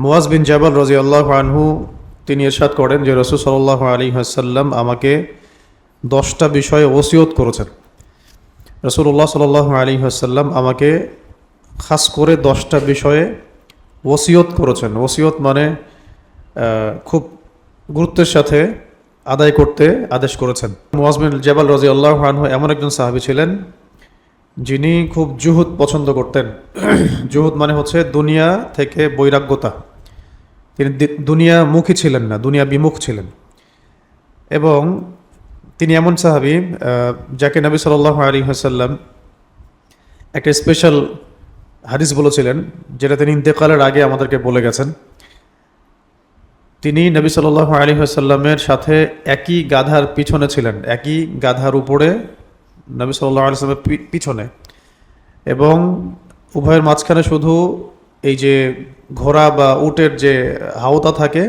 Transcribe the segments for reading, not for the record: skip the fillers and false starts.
মুয়াজ বিন জাবাল রাদিয়াল্লাহু আনহু তিনি ইরশাদ করেন যে রাসূল সাল্লাল্লাহু আলাইহি ওয়াসাল্লাম আমাকে 10টা বিষয়ে ওসিয়ত করেছেন। রাসূলুল্লাহ সাল্লাল্লাহু আলাইহি ওয়াসাল্লাম আমাকে খাস করে 10টা বিষয়ে ওসিয়ত করেছেন। ওসিয়ত মানে খুব গুরুত্বের সাথে আদায় করতে আদেশ করেছেন। মুয়াজ বিন জাবাল রাদিয়াল্লাহু আনহু এমন একজন সাহাবী ছিলেন যিনি খুব জুহুদ পছন্দ করতেন। জুহুদ মানে হচ্ছে দুনিয়া থেকে বৈরাগ্যতা। তিনি দুনিয়ামুখী ছিলেন না, দুনিয়া বিমুখ ছিলেন। এবং তিনি এমন সাহাবী যাকে নবী সাল্লাল্লাহু আলাইহি ওয়াসাল্লাম একটা স্পেশাল হাদিস বলেছিলেন, যেটা তিনি ইন্তেকালের আগে আমাদেরকে বলে গেছেন। তিনি নবী সাল্লাল্লাহু আলাইহি ওয়াসাল্লামের সাথে একই গাধার পিছনে ছিলেন, একই গাধার উপরে নবী সাল্লাল্লাহু আলাইহি ওয়াসাল্লামের পিছনে, এবং উভয়ের মাঝখানে শুধু এই যে ঘোড়া বা উটের যে হাওতা থাকে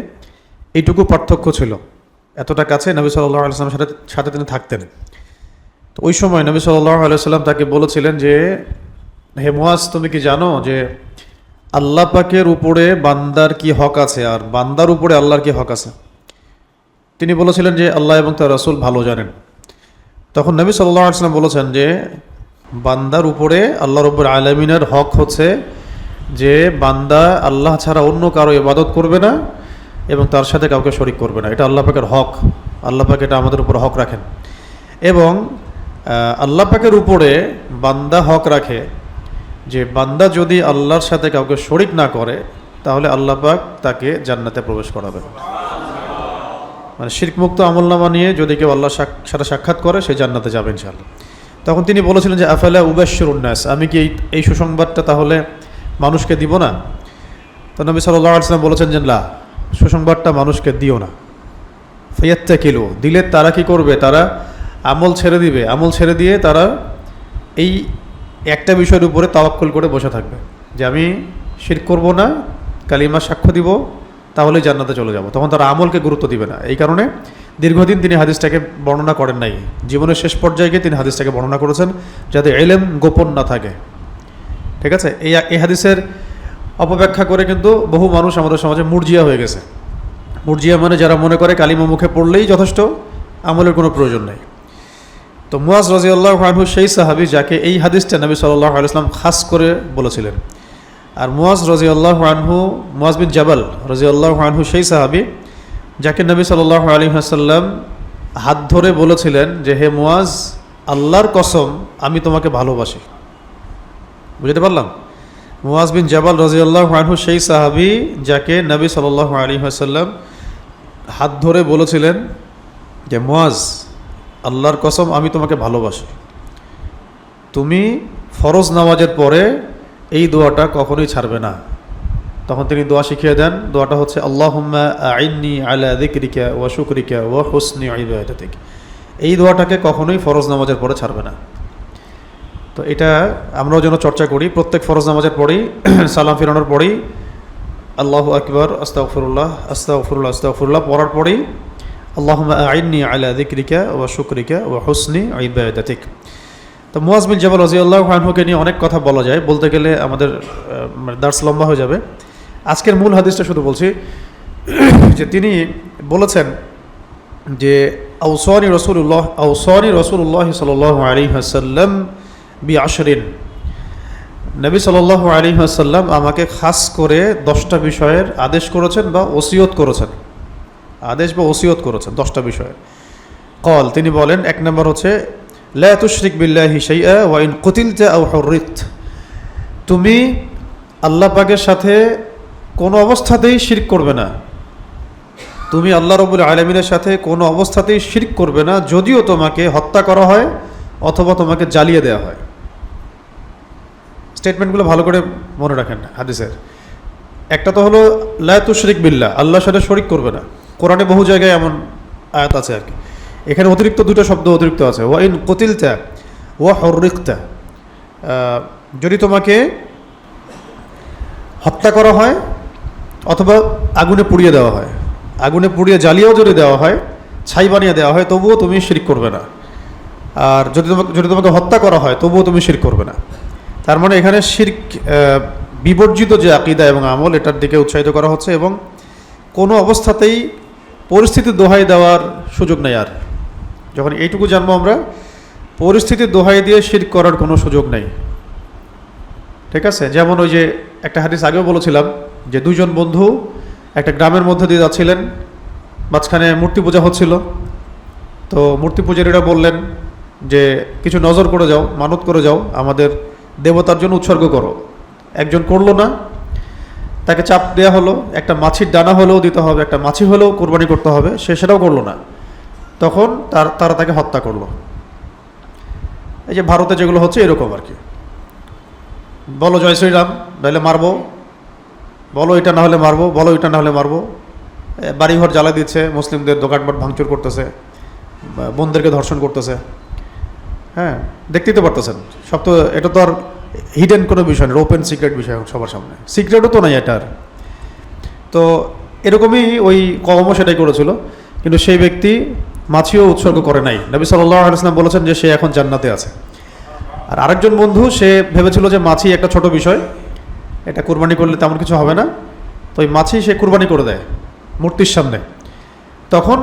এইটুকু পার্থক্য ছিল। এতটা কাছে নবী সাল্লাল্লাহু আলাইহি ওয়াসাল্লামের সাথে তিনি থাকতেন। তো ওই সময় নবী সাল্লাল্লাহু আলাইহি ওয়াসাল্লাম তাকে বলেছিলেন যে, হে মুয়াজ, তুমি কি জানো যে আল্লাহ পাকের উপরে বান্দার কি হক আছে আর বান্দার উপরে আল্লাহর কি হক আছে? তিনি বলেছিলেন যে আল্লাহ এবং তার রাসূল ভালো জানেন। তখন নবী সাল্লাল্লাহু আলাইহি ওয়াসাল্লাম বলেছেন যে বান্দার উপরে আল্লাহ রাব্বুল আলামিনের হক হচ্ছে যে বান্দা আল্লাহ ছাড়া অন্য কারো ইবাদত করবে না এবং তার সাথে কাউকে শরীক করবে না। এটা আল্লাহ পাকের হক। আল্লাহ পাক এটা আমাদের উপর হক রাখেন। এবং আল্লাহ পাকের উপরে বান্দা হক রাখে যে বান্দা যদি আল্লাহর সাথে কাউকে শরীক না করে তাহলে আল্লাহ পাক তাকে জান্নাতে প্রবেশ করাবেন। মানে শিরকমুক্ত আমলনামা নিয়ে যদি কেউ আল্লাহর সাথে সাক্ষাৎ করে সে জান্নাতে যাবে ইনশাআল্লাহ। তখন তিনি বলেছিলেন যে আফালা উবাশশিরুন নাস, আমি কি এই সুসংবাদটা তাহলে মানুষকে দিব না? তো নবী সাল্লাল্লাহু আলাইহি ওয়াসাল্লাম বলেছেন যে না, সুসংবাদটা মানুষকে দিও না। ফায়াত্তাকিলু, দিলে তারা কি করবে? তারা আমল ছেড়ে দিবে। আমল ছেড়ে দিয়ে তারা এই একটা বিষয়ের উপরে তাওয়াক্কুল করে বসে থাকবে যে আমি শিরক করব না, কালিমা সাক্ষ্য দিব, তাহলে জান্নাতে চলে যাব। তখন তারা আমলকে গুরুত্ব দিবে না। এই কারণে দীর্ঘদিন তিনি হাদিসটাকে বর্ণনা করেন নাই। জীবনের শেষ পর্যায়ে গিয়ে তিনি হাদিসটাকে বর্ণনা করেছেন যাতে ইলম গোপন না থাকে। ঠিক আছে? এই হাদিসের অপব্যাখ্যা করে কিন্তু বহু মানুষ আমাদের সমাজে মুরজিয়া হয়ে গেছে। মুরজিয়া মানে যারা মনে করে কালিমা মুখে পড়লেই যথেষ্ট, আমলের কোনো প্রয়োজন নেই। তো মুয়াজ রাদিয়াল্লাহু আনহু সেই সাহাবী যাকে এই হাদিসটা নবী সাল্লাল্লাহু আলাইহি ওয়াসাল্লাম খাস করে বলেছিলেন। আর মুয়াজ রাদিয়াল্লাহু আনহু, মুয়াজ বিন জাবাল রাদিয়াল্লাহু আনহু সেই সাহাবী যাকে নবী সাল্লাল্লাহু আলাইহি ওয়াসাল্লাম হাত ধরে বলেছিলেন যে হে মুয়াজ, আল্লাহর কসম আমি তোমাকে ভালোবাসি। বুঝতে পারলাম? মুয়াজ বিন জাবাল রাদিয়াল্লাহু আনহু সেই সাহাবী যাকে নবী সাল্লাল্লাহু আলাইহি ওয়াসাল্লাম হাত ধরে বলেছিলেন যে মুয়াজ, আল্লাহর কসম আমি তোমাকে ভালোবাসি। তুমি ফরজ নামাজের পরে এই দোয়াটা কখনোই ছাড়বে না। তখন তিনি দোয়া শিখিয়ে দেন। দোয়াটা হচ্ছে আল্লাহুম্মা আইন্নি আলা যিকরিকা ওয়া শুকরিকা ওয়া হুসনি ইবাদাতিক। এই দোয়াটাকে কখনোই ফরজ নামাজের পরে ছাড়বে না। তো এটা আমরাও যেন চর্চা করি। প্রত্যেক ফরজ নামাজের পরেই সালাম ফিরানোর পরেই আল্লাহু আকবার, আস্তাগফিরুল্লাহ আস্তাগফিরুল্লাহ আস্তাগফিরুল্লাহ পড়ার পরেই আল্লাহুম্মা আইন্নি আলা যিকরিকা ওয়া শুকরিকা ওয়া হুসনি ইবাদাতিক। তো মুয়াজ বিন জাবাল রাদিয়াল্লাহু আনহুকে নিয়ে অনেক কথা বলা যায়, বলতে গেলে আমাদের দার্স লম্বা হয়ে যাবে। আজকের মূল হাদিসটা শুধু বলছি যে তিনি বলেছেন যে আওসানি রাসূলুল্লাহ সাল্লাল্লাহু আলাইহি ওয়াসাল্লাম বিআশরিন, নবী সাল্লাল্লাহু আলাইহি ওয়াসাল্লাম আমাকে খাস করে 10টা বিষয়ের আদেশ করেছেন বা ওসিয়ত করেছেন। আদেশ বা ওসিয়ত করেছেন 10টা বিষয়ে। কল, তিনি বলেন, এক নম্বর হচ্ছে লা তুশরিক বিল্লাহি শাইআ ওয়া ইন কুতিলতা আও হুররিত, তুমি আল্লাহ পাকের সাথে কোনো অবস্থাতেই শিরক করবে না। তুমি আল্লাহ রাব্বুল আলামিনের সাথে কোনো অবস্থাতেই শিরক করবে না, যদিও তোমাকে হত্যা করা হয় অথবা তোমাকে জ্বালিয়ে দেওয়া হয়। স্টেটমেন্টগুলো ভালো করে মনে রাখেন হাদিসের। একটা তো হলো লা তুশরিক বিল্লাহ, আল্লাহর সাথে শরিক করবে না। কোরআনে বহু জায়গায় এমন আয়াত আছে আর কি। এখানে অতিরিক্ত দুটো শব্দ অতিরিক্ত আছে, ওয়া ইন কুতিলতা ওয়া হুররিকতা, যদি তোমাকে হত্যা করা হয় অথবা আগুনে পুড়িয়ে দেওয়া হয়, আগুনে পুড়িয়ে জ্বালিয়েও যদি দেওয়া হয়, ছাই বানিয়ে দেওয়া হয়, তবুও তুমি শিরক করবে না। আর যদি তোমাকে হত্যা করা হয় তবুও তুমি শিরক করবে না। তার মানে এখানে শিরক বিবর্জিত যে আকীদা এবং আমল, এটার দিকে উৎসাহিত করা হচ্ছে। এবং কোনো অবস্থাতেই পরিস্থিতির দোহাই দেওয়ার সুযোগ নেই। আর যখন এইটুকু জানবো আমরা, পরিস্থিতির দোহাই দিয়ে শিরক করার কোনো সুযোগ নেই। ঠিক আছে, যেমন ওই যে একটা হাদিস আগেও বলেছিলাম যে দুইজন বন্ধু একটা গ্রামের মধ্যে দিয়ে যাচ্ছিলেন, মাঝখানে মূর্তি পূজা হচ্ছিল। তো মূর্তি পূজারীরা বললেন যে কিছু নজর করে যাও, মানত করে যাও, আমাদের দেবতার জন্য উৎসর্গ করো। একজন করলো না, তাকে চাপ দেওয়া হলো, একটা মাছির ডানা হলেও দিতে হবে, একটা মাছি হলেও কোরবানি করতে হবে, সে সেটাও করলো না। তখন তারা তাকে হত্যা করলো। এই যে ভারতে যেগুলো হচ্ছে এরকম আর কি, বলো জয় শ্রীরাম নাহলে মারবো, বলো এটা না হলে মারবো, বলো এটা না হলে মারবো। বাড়িঘর জ্বালা দিচ্ছে, মুসলিমদের দোকানপাট ভাঙচুর করতেছে, বোনদেরকে ধর্ষণ করতেছে। হ্যাঁ, দেখতেই তো পারতেছেন। সব তো, এটা তো আর হিডেন কোনো বিষয় না, ওপেন সিক্রেট বিষয় সবার সামনে, সিক্রেটও তো নাই এটার। তো এরকমই ওই কওমও সেটাই করেছিল, কিন্তু সেই ব্যক্তি মাছিও উৎসর্গ করে নাই। নবী সাল্লাল্লাহু আলাইহি ওয়াসাল্লাম বলেছেন যে সে এখন জান্নাতে আছে। আর আরেকজন বন্ধু, সে ভেবেছিল যে মাছি একটা ছোট বিষয়, এটা কুরবানি করলে তেমন কিছু হবে না, তো ওই মাছি সে কুরবানি করে দেয় মূর্তির সামনে। তখন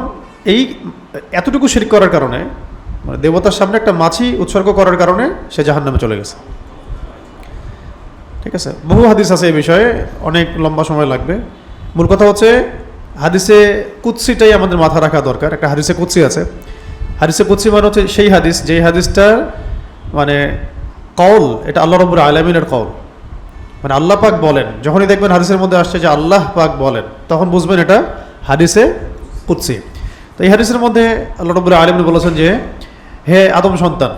এই এতটুকু শিরক করার কারণে, মানে দেবতার সামনে একটা মাছি উৎসর্গ করার কারণে সে জাহান্নামে চলে গেছে। ঠিক আছে, বহু হাদিস আছে এই বিষয়ে, অনেক লম্বা সময় লাগবে। মূল কথা হচ্ছে হাদিসে কুদসিটাই আমাদের মাথা রাখা দরকার। একটা হাদিসে কুদসি আছে। হাদিসে কুদসি মানে হচ্ছে সেই হাদিস, যেই হাদিসটা মানে কওল, এটা আল্লাহ রাব্বুল আলামিনের কওল, মানে আল্লাহ পাক বলেন। যখনই দেখবেন হাদিসের মধ্যে আসছে যে আল্লাহ পাক বলেন, তখন বুঝবেন এটা হাদিসে কুদসি। তো এই হাদিসের মধ্যে আল্লাহ রাব্বুল আলামিন বলেছেন যে, হে আদম সন্তান,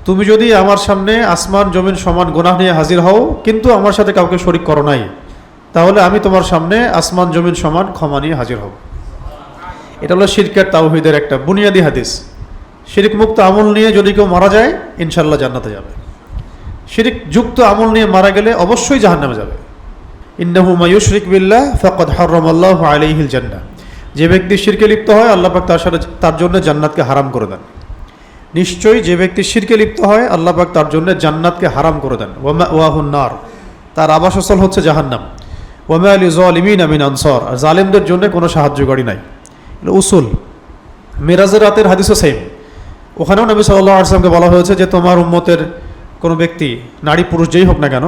তুমি যদি আমার সামনে আসমান জমিন সমান গুনাহ নিয়ে হাজির হও, কিন্তু আমার সাথে কাউকে শরীক করো নাই, তাহলে আমি তোমার সামনে আসমান জমিন সমান ক্ষমা নিয়ে হাজির হব। এটা হলো শিরকের তাওহীদের একটা বুনিয়াদি হাদিস। শিরক মুক্ত আমল নিয়ে যদি কেউ মারা যায়, ইনশাআল্লাহ জান্নাতে যাবে। শিরক যুক্ত আমল নিয়ে মারা গেলে অবশ্যই জাহান্নামে যাবে। ইন্নাহু মা ইউশরিক বিল্লাহ ফাকাদ হারামাল্লাহু আলাইহিল জান্নাহ। যে ব্যক্তি শিরকে লিপ্ত হয়, আল্লাহ পাক তার জন্য জান্নাতকে হারাম করে দেন। নিশ্চয়ই যে ব্যক্তি শিরকে লিপ্ত হয়, আল্লাহ পাক তার জন্য জান্নাতকে হারাম করে দেন। ওয়া মাওয়াহুন নার, তার আবাসস্থল হচ্ছে জাহান্নাম। ওয়া মা লিযালিমিনা মিন আনসার, আর জালেমদের জন্য কোনো সাহায্যকারী নাই। উসুল মিরাজের রাতের হাদিসও সেম। ওখানেও নবী সাল্লাল্লাহু আলাইহি ওয়াসাল্লামকে বলা হয়েছে যে তোমার উম্মতের কোনো ব্যক্তি, নারী পুরুষ যেই হোক না কেন,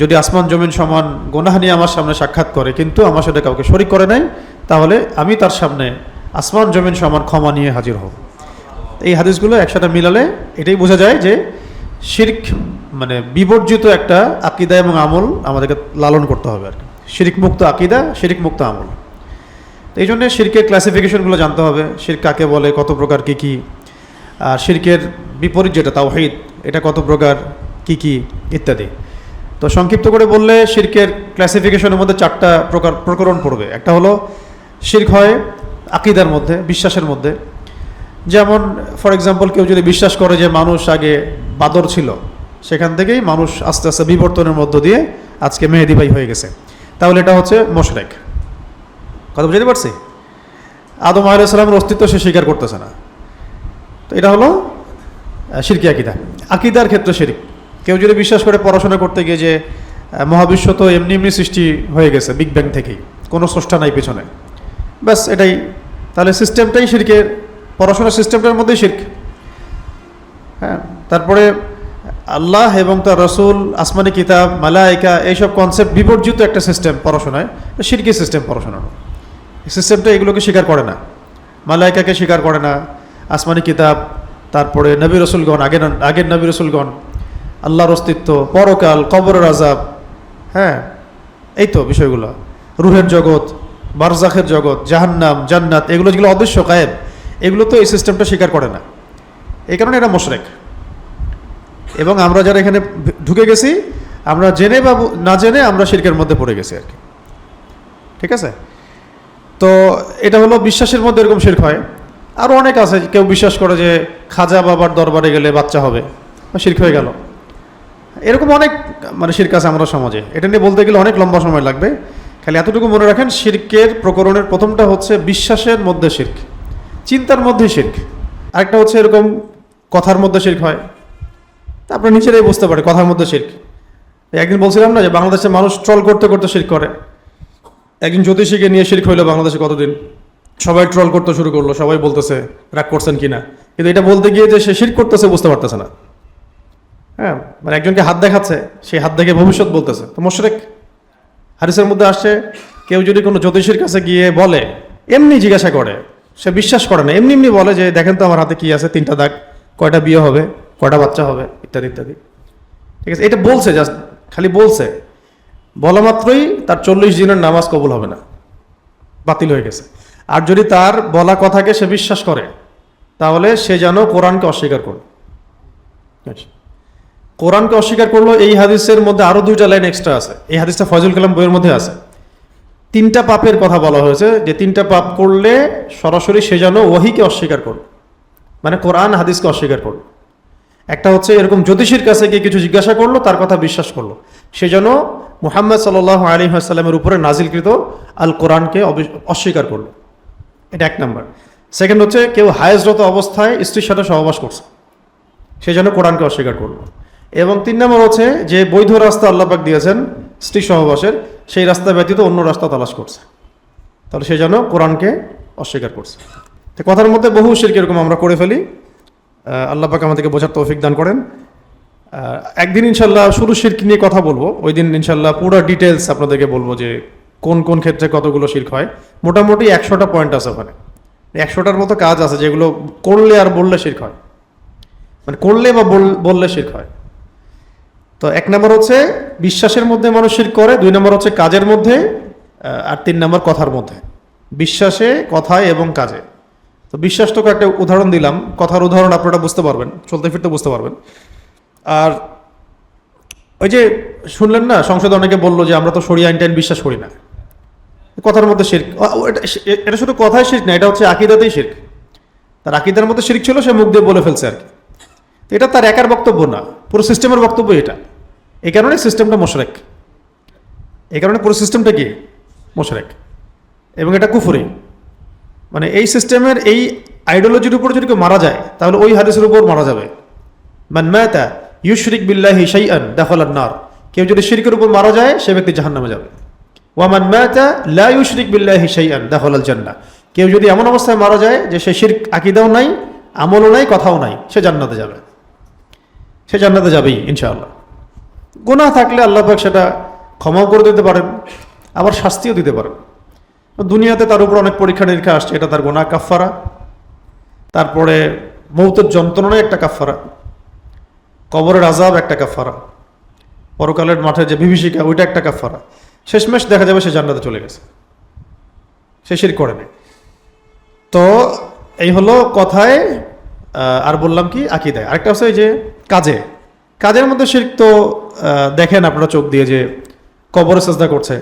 যদি আসমান জমিন সমান গুনাহ নিয়ে আমার সামনে সাক্ষাৎ করে, কিন্তু আমার সাথে কাউকে শরীক করে নাই, তাহলে আমি তার সামনে আসমান জমিন সমান ক্ষমা নিয়ে হাজির হব। এই হাদিসগুলো একসাথে মিলালে এটাই বোঝা যায় যে শিরক মানে বিবর্জিত একটা আকীদা এবং আমল আমাদেরকে লালন করতে হবে আর কি। শিরক মুক্ত আকীদা, শিরক মুক্ত আমল। এই জন্য শিরকের ক্লাসিফিকেশনগুলো জানতে হবে, শিরক কাকে বলে, কত প্রকার কী কী, আর শিরকের বিপরীত যেটা তাওহীদ, এটা কত প্রকার কী কী ইত্যাদি। তো সংক্ষিপ্ত করে বললে শিরকের ক্লাসিফিকেশনের মধ্যে 4টা প্রকরণ পড়বে। একটা হলো শিরক হয় আকীদার মধ্যে, বিশ্বাসের মধ্যে। যেমন ফর এক্সাম্পল, কেউ যদি বিশ্বাস করে যে মানুষ আগে বাদর ছিল, সেখান থেকেই মানুষ আস্তে আস্তে বিবর্তনের মধ্য দিয়ে আজকে মেহেদী ভাই হয়ে গেছে, তাহলে এটা হচ্ছে মুশরিক। কথা বুঝতে পারছি? আদম আলাইহিস সালামের অস্তিত্ব সে স্বীকার করতেছে না, তো এটা হলো শিরকি আকীদা। আকীদার ক্ষেত্রে শিরক, কেউ যদি বিশ্বাস করে পড়াশোনা করতে গিয়ে যে মহাবিশ্ব তো এমনি এমনি সৃষ্টি হয়ে গেছে বিগ ব্যাং থেকেই, কোনো স্রষ্টা নাই পেছনে, ব্যাস এটাই, তাহলে সিস্টেমটাই শিরকের, পড়াশোনার সিস্টেমটার মধ্যেই শিরক। হ্যাঁ, তারপরে আল্লাহ এবং তার রসুল, আসমানি কিতাব, মালায়েকা, এইসব কনসেপ্ট বিবর্জিত একটা সিস্টেম পড়াশোনায়, শিরকি সিস্টেম পড়াশোনার। এই সিস্টেমটা এগুলোকে স্বীকার করে না, মালায়েকাকে স্বীকার করে না, আসমানি কিতাব, তারপরে নবী রসুলগণ, আগের নবী রসুলগণ, আল্লাহর অস্তিত্ব, পরকাল, কবরের আযাব, হ্যাঁ এই তো বিষয়গুলো, রুহের জগৎ, বারজাখের জগৎ, জাহান্নাম, জান্নাত, এগুলো যেগুলো অদৃশ্য গায়েব, এগুলো তো এই সিস্টেমটা স্বীকার করে না। এই কারণে এটা মুশরিক। এবং আমরা যারা এখানে ঢুকে গেছি, আমরা জেনে বা না জেনে আমরা শিরকের মধ্যে পড়ে গেছি আর কি। ঠিক আছে, তো এটা হলো বিশ্বাসের মধ্যে এরকম শিরক হয়। আরও অনেক আছে, কেউ বিশ্বাস করে যে খাজা বাবার দরবারে গেলে বাচ্চা হবে, শিরক হয়ে গেল। এরকম অনেক মানে শিরক আছে আমাদের সমাজে, এটা নিয়ে বলতে গেলে অনেক লম্বা সময় লাগবে। খালি এতটুকু মনে রাখেন, শিরকের প্রকরণের প্রথমটা হচ্ছে বিশ্বাসের মধ্যে শিরক, চিন্তার মধ্যে শিরক। আরেকটা হচ্ছে এরকম কথার মধ্যে শিরক হয়, তা আপনারা নিজেরাই বুঝতে পারে কথার মধ্যে শিরক। একদিন বলছিলাম না যে বাংলাদেশে মানুষ ট্রল করতে করতে শিরক করে। একজন জ্যোতিষীকে নিয়ে শিরক হইলো বাংলাদেশে কতদিন, সবাই ট্রল করতে শুরু করলো, সবাই বলতেছে রাগ করছেন কিনা, কিন্তু এটা বলতে গিয়ে যে সে শিরক করতেছে বুঝতে পারতেছে না। হ্যাঁ, মানে একজনকে হাত দেখাচ্ছে, সেই হাত দেখে ভবিষ্যৎ বলতেছে, তো মুশরিক। হাদিসের মধ্যে আসছে কেউ যদি কোনো জ্যোতিষীর কাছে গিয়ে বলে, এমনি জিজ্ঞাসা করে, সে বিশ্বাস করে না, এমনি এমনি বলে যে দেখেন তো আমার হাতে কি আছে, 3টা দাগ, কয়টা বিয়ে হবে, কয়টা বাচ্চা হবে, ইত্যাদি ইত্যাদি। ঠিক আছে, এটা বলছে, জাস্ট খালি বলছে, বলা মাত্রই তার 40 দিনের নামাজ কবুল হবে না, বাতিল হয়ে গেছে। আর যদি তার বলা কথাকে সে বিশ্বাস করে, তাহলে সে যেন কোরআনকে অস্বীকার করে। কোরআনকে অস্বীকার করলো। এই হাদিসের মধ্যে আরো 2টা লাইন এক্সট্রা আছে, এই হাদিসটা ফয়জুল কালাম বইয়ের মধ্যে আছে। 3টা পাপের কথা বলা হয়েছে, যে 3টা পাপ করলে সরাসরি সে যেন ওহীকে অস্বীকার করলো, মানে কোরআন হাদিসকে অস্বীকার করলো। একটা হচ্ছে এরকম জ্যোতিষীর কাছে গিয়ে কিছু জিজ্ঞাসা করলো, তার কথা বিশ্বাস করলো, সে যেন মুহাম্মদ সাল্লাল্লাহু আলাইহি ওয়াসাল্লামের উপরে নাজিলকৃত আল কোরআনকে অস্বীকার করলো। এটা 1 নাম্বার। সেকেন্ড হচ্ছে কেউ হায়েজরত অবস্থায় স্ত্রীর সাথে সহবাস করছে, সে যেন কোরআনকে অস্বীকার করলো। এবং 3 নম্বর হচ্ছে যে বৈধ রাস্তা আল্লাহ পাক দিয়েছেন স্ত্রী সহবাসের, সেই রাস্তা ব্যতীত অন্য রাস্তা তালাশ করছে, তাহলে সে যেন কোরআনকে অস্বীকার করছে। তো কথার মধ্যে বহু শিরক এরকম আমরা করে ফেলি। আল্লাহ পাক আমাদেরকে বোঝার তৌফিক দান করেন। একদিন ইনশাল্লাহ শুরু শিরক নিয়ে কথা বলবো, ওই দিন ইনশাল্লাহ পুরো ডিটেলস আপনাদেরকে বলবো যে কোন কোন ক্ষেত্রে কতগুলো শিরক হয়। মোটামুটি 100টা পয়েন্ট আছে ওখানে, 100টার মতো কাজ আছে যেগুলো করলে আর বললে শিরক হয়, মানে করলে বা বললে শিরক হয়। তো 1 নম্বর হচ্ছে বিশ্বাসের মধ্যে মানুষ শিরক করে, 2 নম্বর হচ্ছে কাজের মধ্যে, আর 3 নম্বর কথার মধ্যে। বিশ্বাসে, কথায় এবং কাজে। তো বিশ্বাস তোকে একটা উদাহরণ দিলাম, কথার উদাহরণ আপনারা বুঝতে পারবেন, চলতে ফিরতে বুঝতে পারবেন। আর ওই যে শুনলেন না, সংসদে অনেকে বললো যে আমরা তো শরিয়া আইন টাইন বিশ্বাস করি না, কথার মধ্যে শিরক। এটা শুধু কথায় শিরক না, এটা হচ্ছে আকীদাতেই শিরক। তার আকীদার মধ্যে শিরক ছিল, সে মুখ দিয়ে বলে ফেলছে আর কি। এটা তার একার বক্তব্য না, পুরো সিস্টেমের বক্তব্য এটা। এই কারণে সিস্টেমটা মুশরিক, এই কারণে পুরো সিস্টেমটা কি মুশরিক, এবং এটা কুফরি। মানে এই সিস্টেমের এই আইডিওলজির উপর যদি কেউ মারা যায়, তাহলে ওই হাদিসের উপর মারা যাবে। মান মাতা ইউশরিক বিল্লাহি শাইআন দাখালান নার, কেউ যদি শিরকের উপর মারা যায় সে ব্যক্তি জাহান্নামে যাবে। ওয়া মান মাতা লা ইউশরিক বিল্লাহি শাইআন দাখালাল জান্নাহ, কেউ যদি এমন অবস্থায় মারা যায় যে সে শিরক আকীদাও নাই, আমলও নাই, কথাও নাই, সে জান্নাতে যাবে, সে জান্নাতে যাবেই ইনশাআল্লাহ। গুনাহ থাকলে আল্লাহ পাক সেটা ক্ষমাও করে দিতে পারেন, আবার শাস্তিও দিতে পারেন। দুনিয়াতে তার উপর অনেক পরীক্ষা নিরীক্ষা আসছে, এটা তার গুনাহ কাফফারা। তারপরে মৌতের যন্ত্রণা একটা কাফফারা, কবরের আযাব একটা কাফফারা, পরকালের মাঠে যে বিভীষিকা ওইটা একটা কাফফারা। শেষমেশ দেখা যাবে সে জান্নাতে চলে গেছে, সে শিরক করে নাই। তো এই হলো কথায়। আর বললাম কি আকীদায়। আরেকটা হচ্ছে যে কাজে, কাজের মধ্যে শিরক তো দেখেন আপনারা চোখ দিয়ে যে কবরে সিজদা করছে,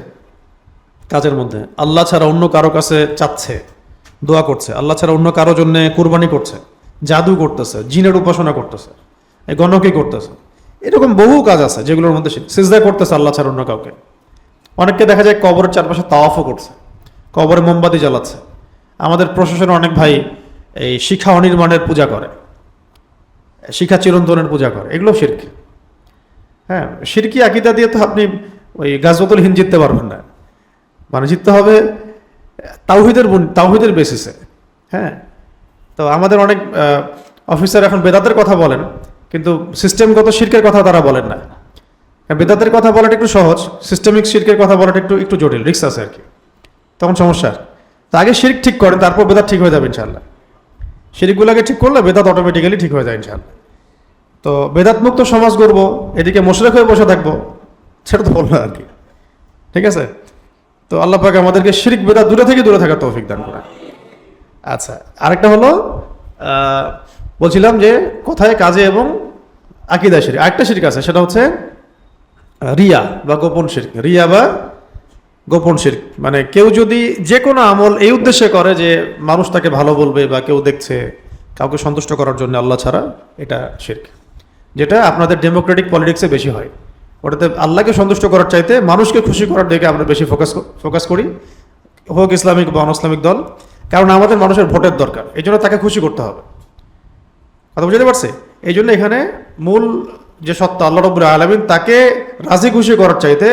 কাজের মধ্যে আল্লাহ ছাড়া অন্য কারো কাছে চাচ্ছে, দোয়া করছে, আল্লাহ ছাড়া অন্য কারো জন্য কুরবানি করছে, জাদু করতেছে, জিনের উপাসনা করতেছে, এই গণকি করতেছে। এরকম বহু কাজ আছে যেগুলোর মধ্যে সিজদা করতেছে আল্লাহ ছাড়া অন্য কাউকে। অনেককে দেখা যায় কবরের চারপাশে তাওয়াফও করছে, কবরে মোমবাতি জ্বালাচ্ছে। আমাদের প্রশাসনের অনেক ভাই এই শিখা অনির্মাণের পূজা করে, শিখা চিরন্তনের পূজা করে, এগুলো শিরক। হ্যাঁ, শিরকি আকীদা দিয়ে তো আপনি ওই গাজওয়াতুল হিন্দ জিততে পারবেন না, মানে জিততে হবে তাওহীদের বেসিসে। হ্যাঁ, তো আমাদের অনেক অফিসার এখন বেদাতের কথা বলেন, কিন্তু সিস্টেমগত শিরকের কথা তারা বলেন না। বেদাতের কথা বলাটা একটু সহজ, সিস্টেমিক শিরকের কথা বলাটা একটু একটু জটিল, রিস্ক আছে আর কি, তখন সমস্যা। তো আগে শিরক ঠিক করেন, তারপর বেদাত ঠিক হয়ে যাবে ইনশাআল্লাহ। শিরকগুলোকে ঠিক করলে বেদাত অটোমেটিক্যালি ঠিক হয়ে যায় ইনশাআল্লাহ। তো বেদাত মুক্ত সমাজ গড়বো, এদিকে মুশরিক হয়ে বসে থাকবো, সেটা তো বললো আর কি। ঠিক আছে, তো আল্লাহ পাক আমাদেরকে শিরক বেদাত দূরে থেকে দূরে থাকার তৌফিক দান করে। আচ্ছা, আরেকটা হলো বলছিলাম যে কথায়, কাজে এবং আকীদা শিরক। আরেকটা শিরক আছে, সেটা হচ্ছে রিয়া বা গোপন শিরক। রিয়া বা গোপন শিরক মানে কেউ যদি যে কোনো আমল এই উদ্দেশ্যে করে যে মানুষ তাকে ভালো বলবে বা কেউ দেখছে, কাউকে সন্তুষ্ট করার জন্য আল্লাহ ছাড়া, এটা শিরক। যেটা আপনাদের ডেমোক্রেটিক পলিটিক্সে বেশি হয়, ওটাতে আল্লাহকে সন্তুষ্ট করার চাইতে মানুষকে খুশি করার দিকে আমরা বেশি ফোকাস করি, হোক ইসলামিক বা অনইসলামিক দল। কারণ আমাদের মানুষের ভোটের দরকার, এই জন্য তাকে খুশি করতে হবে। কথা বুঝতে পারছে? এই জন্য এখানে মূল যে সত্তা আল্লাহ রাব্বুল আলামিন, তাকে রাজি খুশি করার চাইতে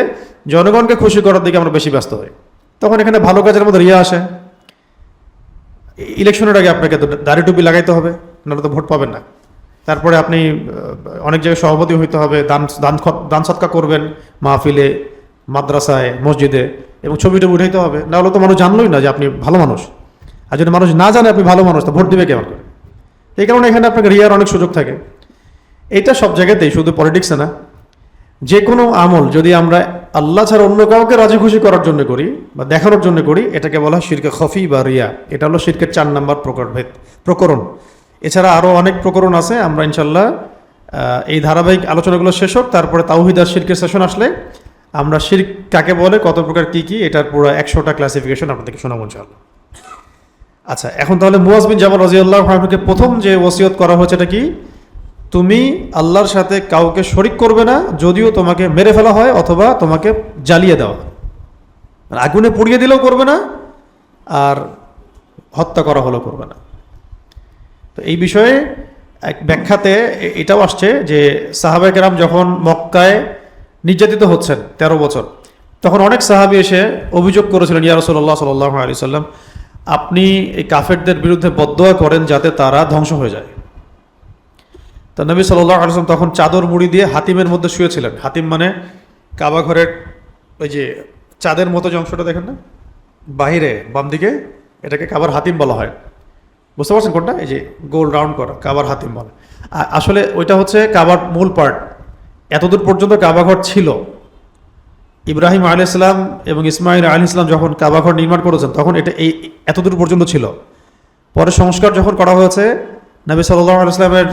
জনগণকে খুশি করার দিকে আমরা বেশি ব্যস্ত হই। তখন এখানে ভালো কাজের মধ্যে রিয়া আসে। ইলেকশনের আগে আপনাকে তো দাড়ি টুপি লাগাইতে হবে, নাহলে তো ভোট পাবেন না। তারপরে আপনি অনেক জায়গায় সভাপতি হইতে হবে, দান সৎকা করবেন মাহফিলে, মাদ্রাসায়, মসজিদে, এবং ছবি টবি উঠাইতে হবে, নাহলে তো মানুষ জানলোই না যে আপনি ভালো মানুষ। আর যদি মানুষ না জানে আপনি ভালো মানুষ, তা ভোট দিবে কেমন করে? এই কারণে এখানে আপনাকে রিয়ার অনেক সুযোগ থাকে। এটা সব জায়গাতেই, শুধু পলিটিক্সে না। যে কোনো আমল যদি আমরা আল্লাহ ছাড়া অন্য কাউকে রাজি খুশি করার জন্য করি বা দেখানোর জন্য করি, এটাকে বলা হয় শিরকে খফি বা রিয়া। এটা হলো শিরকের 4 নম্বর প্রকরণ। এছাড়া আরও অনেক প্রকরণ আছে। আমরা ইনশাল্লাহ এই ধারাবাহিক আলোচনাগুলো শেষ হোক, তারপরে তাওহীদ আর শিরকের সেশন আসলে আমরা শিরক কাকে বলে, কত প্রকার কি কি, এটার পুরো 100টা ক্লাসিফিকেশন আপনাদেরকে শোনাবো ইনশাআল্লাহ। আচ্ছা, এখন তাহলে মুয়াজ বিন জাবাল রাদিয়াল্লাহু আনহুকে প্রথম যে ওসিয়ত করা হয়েছে এটা কি? তুমি আল্লাহর সাথে কাউকে শরিক করবে না, যদিও তোমাকে মেরে ফেলা হয় অথবা তোমাকে জ্বালিয়ে দেওয়া, আগুনে পুড়িয়ে দিলেও করবে না, আর হত্যা করা হলেও করবে না। তো এই বিষয়ে এক ব্যাখ্যাতে এটাও আসছে যে সাহাবায়ে কেরাম যখন মক্কায় নির্যাতিত হচ্ছেন 13 বছর, তখন অনেক সাহাবী এসে অভিযোগ করেছিলেন, ইয়া রাসূলুল্লাহ সাল্লাল্লাহু আলাইহি সাল্লাম, আপনি এই কাফেরদের বিরুদ্ধে বদদোয়া করেন যাতে তারা ধ্বংস হয়ে যায়। তো নবী সাল্লাল্লাহু আলাইহি ওয়াসাল্লাম তখন চাদর মুড়ি দিয়ে হাতিমের মধ্যে শুয়েছিলেন। হাতিম মানে কাবা ঘরের ওই যে চাঁদের মতো যে অংশটা দেখেন না বাহিরে বাম দিকে, এটাকে কাবার হাতিম বলা হয়। বুঝতে পারছেন কোনটা? এই যে গোল রাউন্ড করা, কাবার হাতিম বলে। আসলে ওইটা হচ্ছে কাবার মূল পার্ট। এতদূর পর্যন্ত কাবা ঘর ছিল। ইব্রাহিম আলাইহিস সালাম এবং ইসমাইল আলাইহিস সালাম যখন কাবা ঘর নির্মাণ করেছেন, তখন এটা এই এতদূর পর্যন্ত ছিল। পরে সংস্কার যখন করা হয়েছে নবী সাল্লাল্লাহু আলাইহি ওয়াসাল্লামের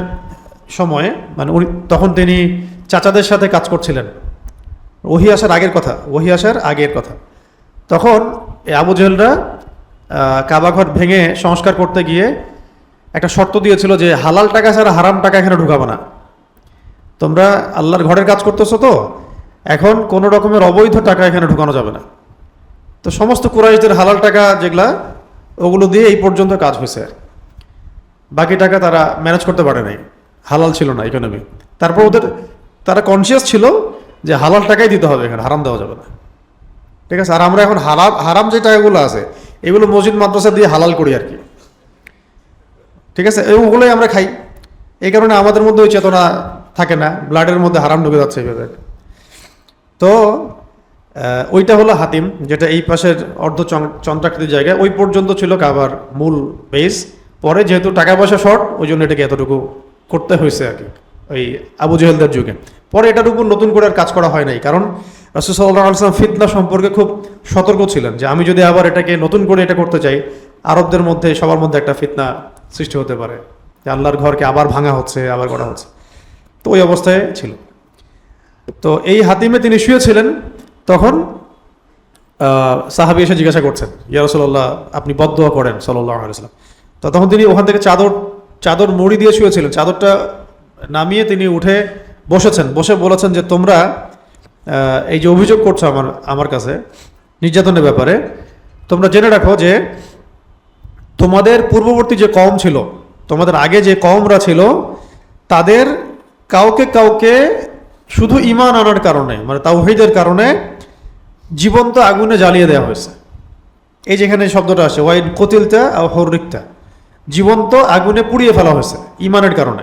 সময়ে, মানে উনি তখন তিনি চাচাদের সাথে কাজ করছিলেন। ওহী আসার আগের কথা। তখন এই আবু জেহেলরা কাবাঘর ভেঙে সংস্কার করতে গিয়ে একটা শর্ত দিয়েছিল যে হালাল টাকা ছাড়া হারাম টাকা এখানে ঢুকাবো না। তোমরা আল্লাহর ঘরের কাজ করতেছো, তো এখন কোনো রকমের অবৈধ টাকা এখানে ঢুকানো যাবে না। তো সমস্ত কুরাইশদের হালাল টাকা যেগুলা, ওগুলো দিয়ে এই পর্যন্ত কাজ হয়েছে। বাকি টাকা তারা ম্যানেজ করতে পারে নাই, হালাল ছিল না ইকোনমি। তারপর তারা কনসিয়াস ছিল যে হালাল টাকাই দিতে হবে, এখানে হারাম দেওয়া যাবে না। ঠিক আছে? আর আমরা এখন হারাম যে টাকাগুলো আছে এগুলো মসজিদ মাদ্রাসা দিয়ে হালাল করি আর কি। ঠিক আছে? এবং ওগুলোই আমরা খাই। এই কারণে আমাদের মধ্যে ওই চেতনা থাকে না, ব্লাডের মধ্যে হারাম ঢুকে যাচ্ছে এইভাবে। তো ওইটা হলো হাতিম, যেটা এই পাশের অর্ধ চন্দ্রাকৃতির জায়গায়, ওই পর্যন্ত ছিল কাবার মূল বেস। পরে যেহেতু টাকা পয়সা শর্ট, ওই জন্য এটাকে এতটুকু করতে হয়েছে আর কি, ওই আবু জেহেলদের যুগে। পরে এটার উপর নতুন করে আর কাজ করা হয় নাই, কারণ রাসূল সাল্লাল্লাহু আলাইহি ওয়াসাল্লাম ফিতনা সম্পর্কে খুব সতর্ক ছিলেন যে আমি যদি আবার এটাকে নতুন করে এটা করতে চাই, আরবদের মধ্যে সবার মধ্যে একটা ফিতনা সৃষ্টি হতে পারে যে আল্লাহর ঘরকে আবার ভাঙা হচ্ছে, আবার করা হচ্ছে। তো ওই অবস্থায় ছিল। তো এই হাতিমে তিনি শুয়েছিলেন। তখন সাহাবী এসে জিজ্ঞাসা করছেন, ইয়া রাসূলুল্লাহ, আপনি বদদোয়া করেন সাল্লাল্লাহু আলাইহি ওয়াসাল্লাম। তো তখন তিনি ওখান থেকে চাদর মুড়ি দিয়ে শুয়েছিলেন। চাদরটা নামিয়ে তিনি উঠে বসেছেন, বসে বলেছেন যে তোমরা এই যে অভিযোগ করছো আমার কাছে নির্যাতনের ব্যাপারে, তোমরা জেনে রাখো যে তোমাদের পূর্ববর্তী যে কওম ছিল, তোমাদের আগে যে কওমরা ছিল, তাদের কাউকে কাউকে শুধু ঈমান আনার কারণে, মানে তাওহীদের কারণে জীবন্ত আগুনে জ্বালিয়ে দেওয়া হয়েছে। এই যেখানে শব্দটা আসে ওয়াইন কতিলতা আও হুররিকতা, জীবন্ত আগুনে পুড়িয়ে ফেলা হয়েছে ঈমানের কারণে।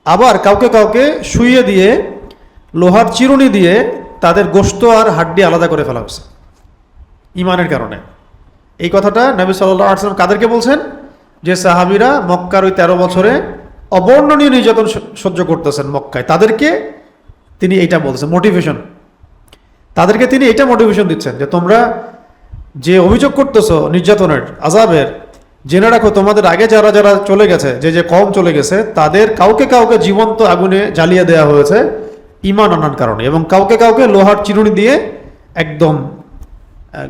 আবার কাউকে কাউকে শুইয়ে দিয়ে লোহার চিরুনি দিয়ে তাদের গোশত আর হাড্ডি আলাদা করে ফেলা হয়েছে ঈমানের কারণে। এই কথাটা নবী সাল্লাল্লাহু আলাইহি ওয়াসাল্লাম কাদেরকে বলছেন? যে সাহাবীরা মক্কার ওই 13 বছরে অবর্ণনীয় নির্যাতন সহ্য করতেছেন মক্কায়, তাদেরকে তিনি এইটা বলছেন মোটিভেশন। তাদেরকে তিনি এইটা মোটিভেশন দিচ্ছেন যে তোমরা যে অভিযোগ করতেছো নির্যাতনের, আযাবের, জেনে রাখো তোমাদের আগে যারা যারা চলে গেছে, যে কওম চলে গেছে, তাদের কাউকে কাউকে জীবন্ত আগুনে জ্বালিয়ে দেওয়া হয়েছে ঈমান আনার কারণে, এবং কাউকে কাউকে লোহার চিরুনি দিয়ে একদম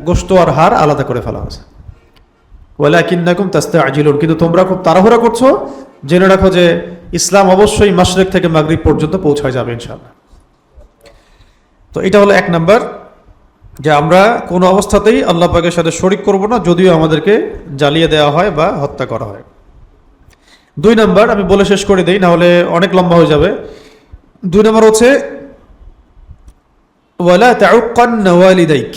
গোশত আর হাড় আলাদা করে ফেলা হয়েছে। ওয়ালাকিন্নাকুম তাস্তাআজিলুন, কিন্তু তোমরা খুব তাড়াহুড়া করছো। জেনে রাখো যে ইসলাম অবশ্যই মাশরিক থেকে মাগরিব পর্যন্ত পৌঁছায় যাবে ইনশাআল্লাহ। তো এটা হলো 1 নাম্বার, যে আমরা কোনো অবস্থাতেই আল্লাহ পাকের সাথে শরিক করব না, যদিও আমাদেরকে জ্বালিয়ে দেওয়া হয় বা হত্যা করা হয়। 2 নাম্বার আমি বলে শেষ করে দেই, না হলে অনেক লম্বা হয়ে যাবে। 2 নম্বর হচ্ছে ওয়ালা তাউক্কান্না ওয়ালিদাইক,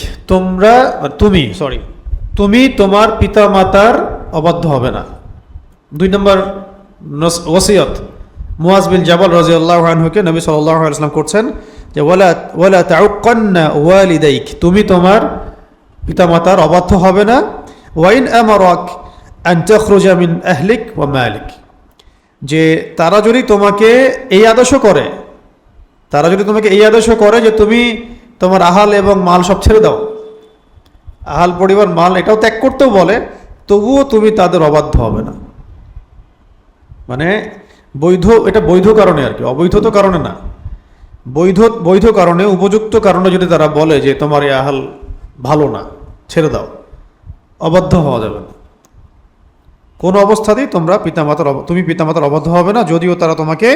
তুমি তোমার পিতামাতার অবাধ্য হবে না। 2 নম্বর ওসিয়ত মুআজ বিন জাবাল রাদিয়াল্লাহু আনহুকে নবী সাল্লাল্লাহু আলাইহি ওয়াসাল্লাম করছেন যে ওয়ালা তাউক্কান্না ওয়ালিদাইক, তুমি তোমার পিতামাতার অবাধ্য হবে না। ওয়াইন আমারাক আন তাখরুজা মিন আহলিক ওয়া মালিক, যে তারা যদি তোমাকে এই আদেশ করে যে তুমি তোমার আহাল এবং মাল সব ছেড়ে দাও, আহাল পরিবার মাল এটাও ত্যাগ করতেও বলে, তবুও তুমি তাদের অবাধ্য হবে না। মানে এটা বৈধ কারণে আর কি, অবৈধ তো কারণে না, বৈধ কারণে, উপযুক্ত কারণে যদি তারা বলে যে তোমার এই আহাল ভালো না, ছেড়ে দাও, অবাধ্য হওয়া যাবে না। কোনো অবস্থাতেই তুমি পিতামাতার অবাধ্য হবে না, যদিও তারা তোমাকে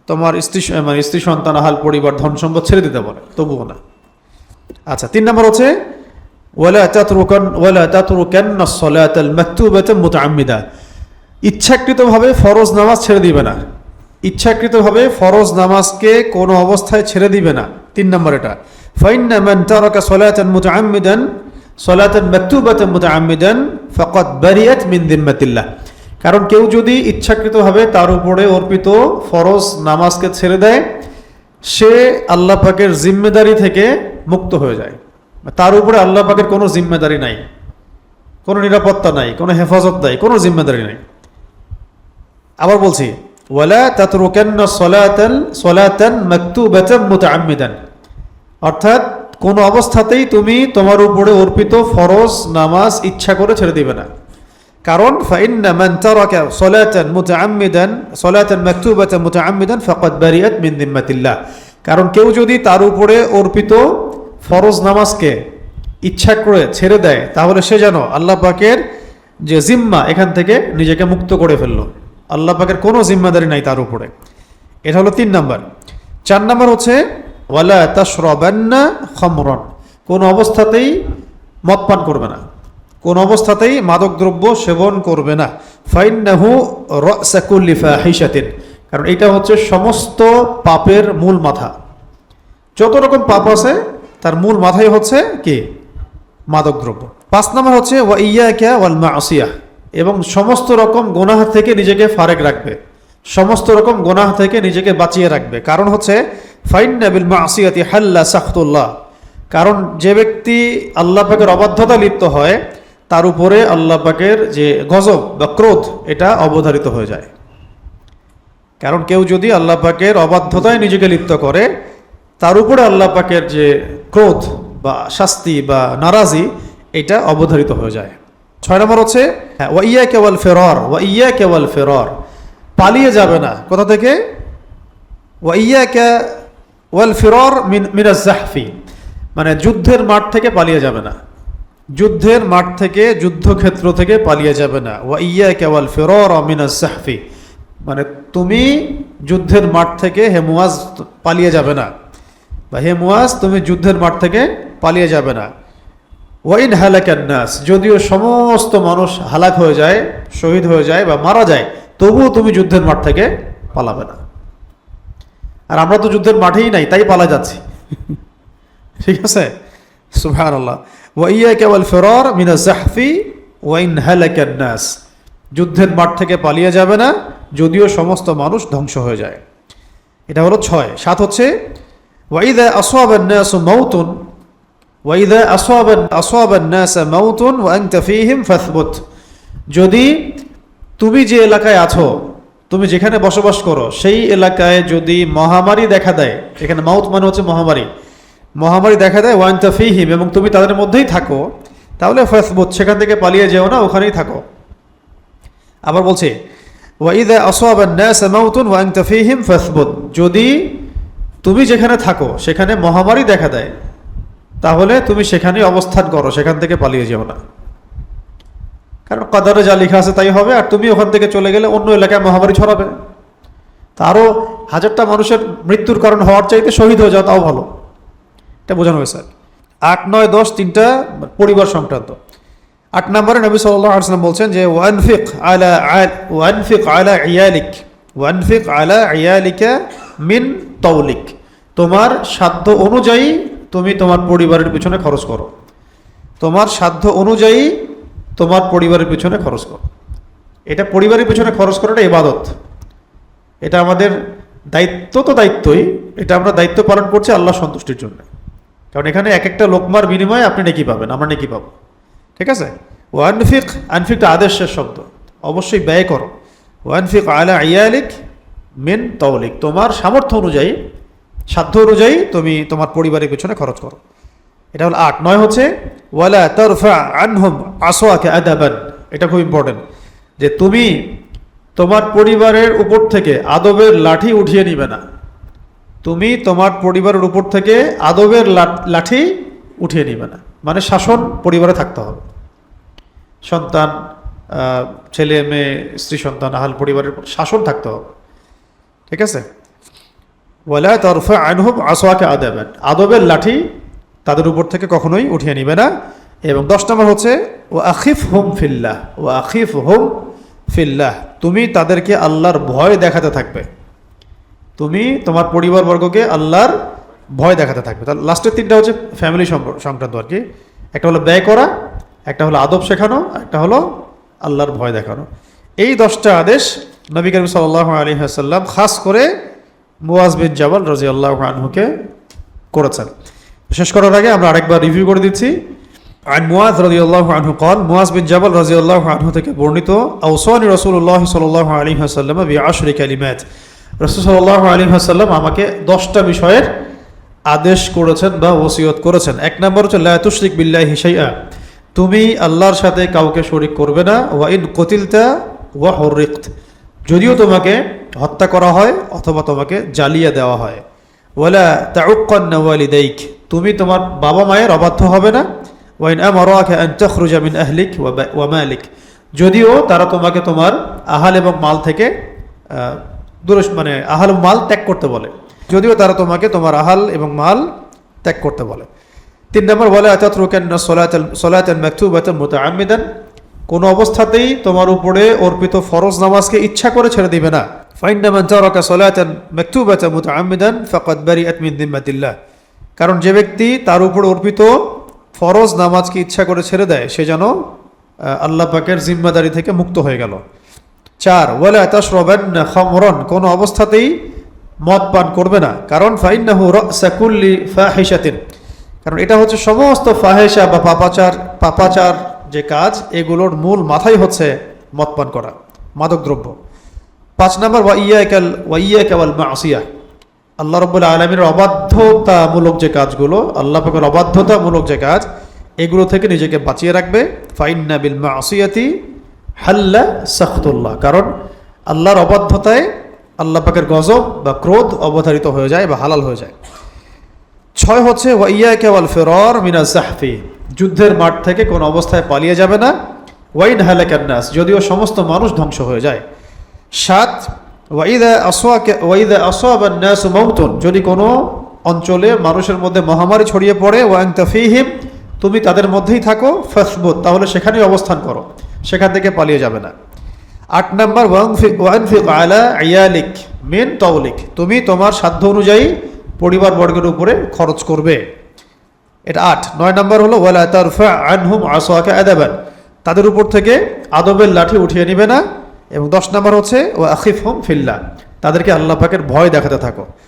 তোমার স্ত্রী সন্তান, আহাল পরিবার, ধন সম্পদ ছেড়ে দিতে বলে, তবুও না। আচ্ছা, 3 নম্বর হচ্ছে ওয়ালা তাতরুকান্না সলাতাল মাকতুবাতা মুতাআম্মিদা, ইচ্ছাকৃতভাবে ফরজ নামাজ ছেড়ে দিবে না, ইচ্ছাকৃতভাবে ফরজ নামাজকে কোনো অবস্থায় ছেড়ে দিবে না। 3 নম্বর এটা, ফাইন্না মান তারাকা সলাতান মাকতুবাতান মুতাআম্মিদান ফাকাদ বারিয়াত মিন যিম্মাতিল্লাহ, কারণ কেউ যদি ইচ্ছাকৃতভাবে তার উপরে অর্পিত ফরজ নামাজকে ছেড়ে দেয়, সে আল্লাহ পাকের জিম্মেদারি থেকে মুক্ত হয়ে যায়। তার উপরে আল্লাহ পাকের কোনো জিম্মেদারি নাই, কোনো নিরাপত্তা নাই, কোনো হেফাজত নাই, কোনো জিম্মেদারি নাই। আবার বলছি, ওয়ালা তাতরুকান্না সলাতান মাকতুবাতান মুতাআম্মিদান, অর্থাৎ কোনো অবস্থাতেই তুমি তোমার উপরে অর্পিত ফরজ নামাজ ইচ্ছা করে ছেড়ে দিবে না। কারণ ফাইন্না মান তারাকা সলাতান মাকতুবাতান মুতাআম্মিদান ফাকাদ বারিয়াত মিন যিম্মাতিল্লাহ, কারণ কেউ যদি তার উপরে অর্পিত ফরজ নামাজকে ইচ্ছা করে ছেড়ে দেয়, তাহলে সে যেন আল্লাহ পাকের যে জিম্মা, এখান থেকে নিজেকে মুক্ত করে ফেললো। আল্লাহ পাকের কোনো জিম্মাদারি নাই তার উপরে। এটা হলো 3 নম্বর। 4 নম্বর হচ্ছে ওয়ালা তাশরাবান্না খামরান, কোনো অবস্থাতেই মদ পান করবে না, কোন অবস্থাতেই মাদক দ্রব্য সেবন করবে না। ফাইন্নাহু রাসা কুল্লি ফাহিশাতিন, কারণ এটা হচ্ছে সমস্ত পাপের মূল মাথা। যত রকম পাপ আছে তার মূল মাথাই হচ্ছে কি? মাদক দ্রব্য। 5 নম্বর হচ্ছে ওয়া ইয়াকা ওয়াল মাসিয়াহ, এবং সমস্ত রকম গুনাহ থেকে নিজেকে ফারেক রাখবে, সমস্ত রকম গুনাহ থেকে নিজেকে বাঁচিয়ে রাখবে। কারণ হচ্ছে ফাইন্না বিল মাসিয়াতি হাল্লা সাখতুল্লাহ, কারণ যে ব্যক্তি আল্লাহ পাকের অবাধ্যতা লিপ্ত হয়, তার উপরে আল্লাহ পাকের যে গজব বা ক্রোধ, এটা অবধারিত হয়ে যায়। কারণ কেউ যদি আল্লাহ পাকের অবাধ্যতায় নিজেকে লিপ্ত করে, তার উপরে আল্লাহ পাকের যে ক্রোধ বা শাস্তি বা নারাজি, এটা অবধারিত হয়ে যায়। 6 নম্বর হচ্ছে ওয়া ইয়াকা ওয়াল ফিরার, পালিয়ে যাবে না। কোথা থেকে? ওয়া ইয়াকা ওয়াল ফিরার মিনাজ জাহফি, মানে যুদ্ধের মাঠ থেকে পালিয়ে যাবে না, যুদ্ধের মাঠ থেকে, যুদ্ধক্ষেত্র থেকে পালিয়ে যাবে না। ওয়া ইয়াকা ওয়াল ফিরার মিনাজ জাহফি, মানে তুমি যুদ্ধের মাঠ থেকে হে মুআজ পালিয়ে যাবে না, বা হে মুআজ তুমি যুদ্ধের মাঠ থেকে পালিয়ে যাবে না। ওয়াইন হালাকান নাস, যদিও সমস্ত মানুষ হালাক হয়ে যায়, শহীদ হয়ে যায় বা মারা যায়, তবুও তুমি যুদ্ধের মাঠ থেকে পালাবে না। আর আমরা তো যুদ্ধের মাঠেই নাই, তাই পালা যাচ্ছি। ঠিক আছে, সুবহানাল্লাহ। ওয়া ইয়াকা ওয়াল ফিরার মিনাজ জাহফি ওয়াইন হালাকান নাস, যুদ্ধের মাঠ থেকে পালিয়ে যাবে না, যদিও সমস্ত মানুষ ধ্বংস হয়ে যায়। এটা হলো 6। 7 হচ্ছে ওয়াইদা আসাবান নাসু মাউতুন ওয়াইদা আসাবান নাস মাউতুন ওয়া আনতা ফীহিম ফাসবুত, যদি তুমি যে এলাকায় আছো, তুমি যেখানে বসবাস করো, সেই এলাকায় যদি মহামারী দেখা দেয়, এখানে মাউত মানে হচ্ছে মহামারী দেখা দেয়, ওয়া আনতা ফীহিম, এবং তুমি তাদের মধ্যেই থাকো, তাহলে ফাসবুত, সেখান থেকে পালিয়ে যেও না, ওখানেই থাকো। আবার বলছে ওয়াইদা আসাবান নাস মাউতুন ওয়া আনতা ফীহিম ফাসবুত, যদি তুমি যেখানে থাকো সেখানে মহামারী দেখা দেয়, তাহলে তুমি সেখানে অবস্থান করো, সেখান থেকে পালিয়ে যেও না। কারণ কাদারে যা লেখা আছে তাই হবে, আর তুমি ওখান থেকে চলে গেলে অন্য এলাকায় মহামারী ছড়াবে, তারও 1000টা মানুষের মৃত্যুর কারণ হওয়ার চাইতে শহীদ হয়ে যাওয়া তাও ভালো। এটা বোঝানো হয়েছে। 8, 9, 10 তিনটা পরিবার সংক্রান্ত। 8 নম্বরে নবী সাল্লাল্লাহু আলাইহি ওয়াসাল্লাম বলছেন যে ওয়ানফিক আলা ইয়ালিকা মিন তৌলিক, তোমার সাধ্য অনুযায়ী তুমি তোমার পরিবারের পিছনে খরচ করো। তোমার সাধ্য অনুযায়ী তোমার পরিবারের পিছনে খরচ করো। এটা পরিবারের পিছনে খরচ করাটা ইবাদত। এটা আমাদের দায়িত্ব, তো দায়িত্বই, এটা আমরা দায়িত্ব পালন করছি আল্লাহ সন্তুষ্টির জন্য। কারণ এখানে এক একটা লোকমার বিনিময়ে আপনি নেকি পাবেন, আমরা নেকি পাবো। ঠিক আছে? ওয়ানফিক, আনফিকটা আদেশের শব্দ, অবশ্যই ব্যয় করো। ওয়ানফিক আলা ইয়ালিক মিন তৌলিক, তোমার সামর্থ্য অনুযায়ী, সাধ্য অনুযায়ী তুমি তোমার পরিবারের পিছনে খরচ করো। এটা হলো 8। 9 হচ্ছে ওয়ালা তারফা আনহুম আসওয়াকা আদাবান। এটা খুব ইম্পর্টেন্ট, যে তুমি তোমার পরিবারের উপর থেকে আদবের লাঠি উঠিয়ে নিবে না। তুমি তোমার পরিবারের উপর থেকে আদবের লাঠি উঠিয়ে নিবে না, মানে শাসন পরিবারে থাকতে হবে। সন্তান, ছেলে মেয়ে, স্ত্রী সন্তান, আহাল পরিবারের শাসন থাকতে হবে। ঠিক আছে? ওয়ালা তারফা আনহুম আসওয়াকা আদাবান, আদবের লাঠি তাদের উপর থেকে কখনোই উঠিয়ে নিবে না। এবং 10 নম্বর হচ্ছে ও আখিফ হুম ফিল্লাহ, ও আখিফ হুম ফিল্লাহ, তুমি তাদেরকে আল্লাহর ভয় দেখাতে থাকবে। তুমি তোমার পরিবারবর্গকে আল্লাহর ভয় দেখাতে থাকবে। তাহলে লাস্টের 3টা হচ্ছে ফ্যামিলি সংক্রান্ত আর কি। একটা হলো ব্যয় করা, একটা হলো আদব শেখানো, একটা হলো আল্লাহর ভয় দেখানো। এই 10টা আদেশ নবী করিম সাল্লাল্লাহু আলাইহি ওয়াসাল্লাম খাস করে মুয়াজ বিন জাবাল রাদিয়াল্লাহু আনহুকে করেছেন। শেষ করার আগে আমরা আরেকবার রিভিউ করে দিচ্ছি। عن معاذ رضي الله عنه قال معاذ بن جبل رضي الله عنه থেকে বর্ণিত আওসানি রাসূলুল্লাহ সাল্লাল্লাহু আলাইহি ওয়াসাল্লাম ب10 কালিমাত, রাসূল সাল্লাল্লাহু আলাইহি ওয়াসাল্লাম আমাকে 10টা বিষয়ের আদেশ করেছেন বা ওসিয়ত করেছেন। 1 নম্বর হচ্ছে লা তুশরিক বিল্লাহি শাইআ, তুমি আল্লাহর সাথে কাউকে শরীক করবে না। ওয়া ইন কুতিলতা ওয়া হুররিকত, যদিও তোমাকে হত্যা করা হয় অথবা তোমাকে জ্বালিয়ে দেওয়া হয়। ওয়ালা তাউক্কান্না ওয়ালিদাইক, তুমি তোমার বাবা মায়ের অবাধ্য হবে না। ওয়াইন আমারাকা আন তাখরুজা মিন আহলিক ওয়া মালিক, যদিও তারা তোমাকে তোমার আহাল এবং মাল থেকে মানে আহাল এবং মাল ত্যাগ করতে বলে, যদিও তারা তোমাকে তোমার আহাল এবং মাল ত্যাগ করতে বলে। 3 নম্বর ওয়ালা তাতরুকান্না সালাতাল মাকতুবাতান মুতাআম্মিদান, কোনো অবস্থাতেই তোমার উপরে অর্পিত ফরজ নামাজকে ইচ্ছা করে ছেড়ে দিবে না। ফাইন্না মান তারাকা সালাতান মাকতুবাতান মুতাআম্মিদান ফাকাদ বারিআত মিন যিম্মাতিল্লাহ, কারণ যে ব্যক্তি তার উপর অর্পিত ফরজ নামাজকে ইচ্ছা করে ছেড়ে দেয় সে যেন আল্লাহ পাকের জিম্মাদারি থেকে মুক্ত হয়ে গেল। 4 ওয়ালা তাশরাবান্না খামরান, কোনো অবস্থাতেই মদ পান করবে না, কারণ ফাইন্নাহু রাসা কুল্লি ফাহিশাতিন, কারণ এটা হচ্ছে সমস্ত ফাহেশা বা পাপাচার যে কাজ, এগুলোর মূল মাথাই হচ্ছে মদ পান করা, মাদকদ্রব্য। 5 নম্বর ওয়া ইয়াকা ওয়াল মাসিয়া, আল্লাহ রাব্বুল আলামিনের অবাধ্যতামূলক যে কাজগুলো, আল্লাহ পাকের অবাধ্যতামূলক যে কাজ, এগুলো থেকে নিজেকে বাঁচিয়ে রাখবে। ফাইন্না বিল মাসিয়াতি হাল্লা সাখতুল্লাহ, কারণ আল্লাহর অবাধ্যতায় আল্লাহ পাকের গজব বা ক্রোধ অবধারিত হয়ে যায় বা হালাল হয়ে যায়। 6 হচ্ছে ওয়া ইয়াকা ওয়াল ফিরার মিনাজ জাহফি, যুদ্ধের মাঠ থেকে কোন অবস্থায় পালিয়ে যাবে না। ওয়াইন হালাকান নাস, যদিও সমস্ত মানুষ ধ্বংস হয়ে যায়। 7 ওয়াইদা আসাবান নাস মাউতুন, যদি কোনো অঞ্চলে মানুষের মধ্যে মহামারী ছড়িয়ে পড়ে, ওয়া আনতা ফীহিম, তুমি তাদের মধ্যেই থাকো, ফাসবুত, তাহলে সেখানেই অবস্থান করো, সেখান থেকে পালিয়ে যাবে না। 8 নম্বর ওয়ানফিক আলা ইয়ালিক মিন তৌলিক, তুমি তোমার সাধ্য অনুযায়ী পরিবারবর্গের উপরে খরচ করবে। এটা 8। 9 নম্বর হলো ওয়ালা তারফা আনহুম আসওয়াকা আদাবান, তাদের উপর থেকে আদবের লাঠি উঠিয়ে নিবে না। এবং 10 নম্বর হচ্ছে ওয়া আখিফহুম ফিল্লাহ, তাদেরকে আল্লাহ পাকের ভয় দেখাতে থাকো।